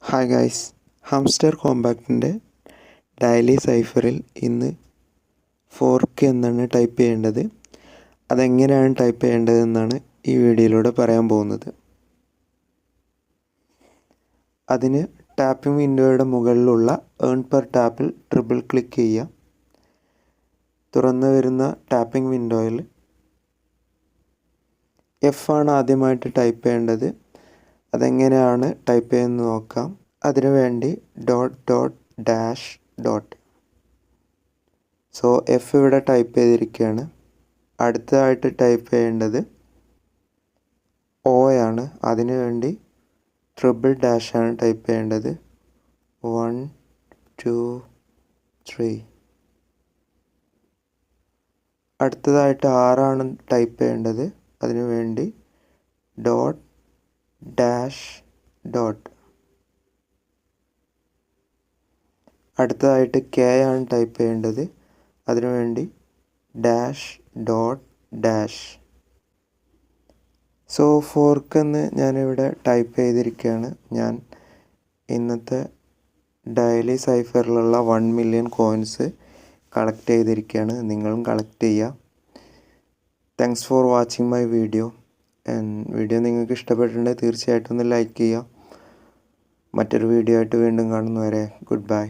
Hi guys, ഹംസ്റ്റർ കോമ്പാക്റ്റിൻ്റെ daily സൈഫറിൽ ഇന്ന് 4K എന്നാണ് type ചെയ്യേണ്ടത്. അതെങ്ങനെയാണ് ടൈപ്പ് ചെയ്യേണ്ടതെന്നാണ് ഈ വീഡിയോയിലൂടെ പറയാൻ പോകുന്നത്. അതിന് ടാപ്പിംഗ് വിൻഡോയുടെ മുകളിലുള്ള ഏൺ പെർ ടാപ്പിൽ ട്രിപ്പിൾ ക്ലിക്ക് ചെയ്യുക. തുറന്നു വരുന്ന ടാപ്പിംഗ് വിൻഡോയിൽ എഫ് ആണ് ആദ്യമായിട്ട് ടൈപ്പ് ചെയ്യേണ്ടത്. അതെങ്ങനെയാണ് ടൈപ്പ് ചെയ്യുന്നത് നോക്കാം. അതിനുവേണ്ടി .ഡോട്ട് സോ എഫ് ഇവിടെ ടൈപ്പ് ചെയ്തിരിക്കുകയാണ്. അടുത്തതായിട്ട് ടൈപ്പ് ചെയ്യേണ്ടത് O ആണ്. അതിനുവേണ്ടി ട്രിപ്പിൾ ഡാഷാണ് ടൈപ്പ് ചെയ്യേണ്ടത്. 1 2 3. അടുത്തതായിട്ട് R ആണ് ടൈപ്പ് ചെയ്യേണ്ടത്. അതിനുവേണ്ടി .ഡോട്ട് അടുത്തതായിട്ട് K ആണ് ടൈപ്പ് ചെയ്യേണ്ടത്. അതിനുവേണ്ടി .ഡാഷ്. സോ 4K എന്ന് ഞാനിവിടെ ടൈപ്പ് ചെയ്തിരിക്കുകയാണ്. ഞാൻ ഇന്നത്തെ ഡെയിലി സൈഫറിലുള്ള 1 മില്യൺ കോയിൻസ് കളക്ട് ചെയ്തിരിക്കുകയാണ്. നിങ്ങളും കളക്ട് ചെയ്യുക. Thanks for watching my video. Video നിങ്ങൾക്ക് ഇഷ്ടപ്പെട്ടിട്ടുണ്ടെങ്കിൽ തീർച്ചയായിട്ടും ഒന്ന് ലൈക്ക് ചെയ്യുക. മറ്റൊരു വീഡിയോ ആയിട്ട് വീണ്ടും കാണുന്നവരെ ഗുഡ് ബൈ.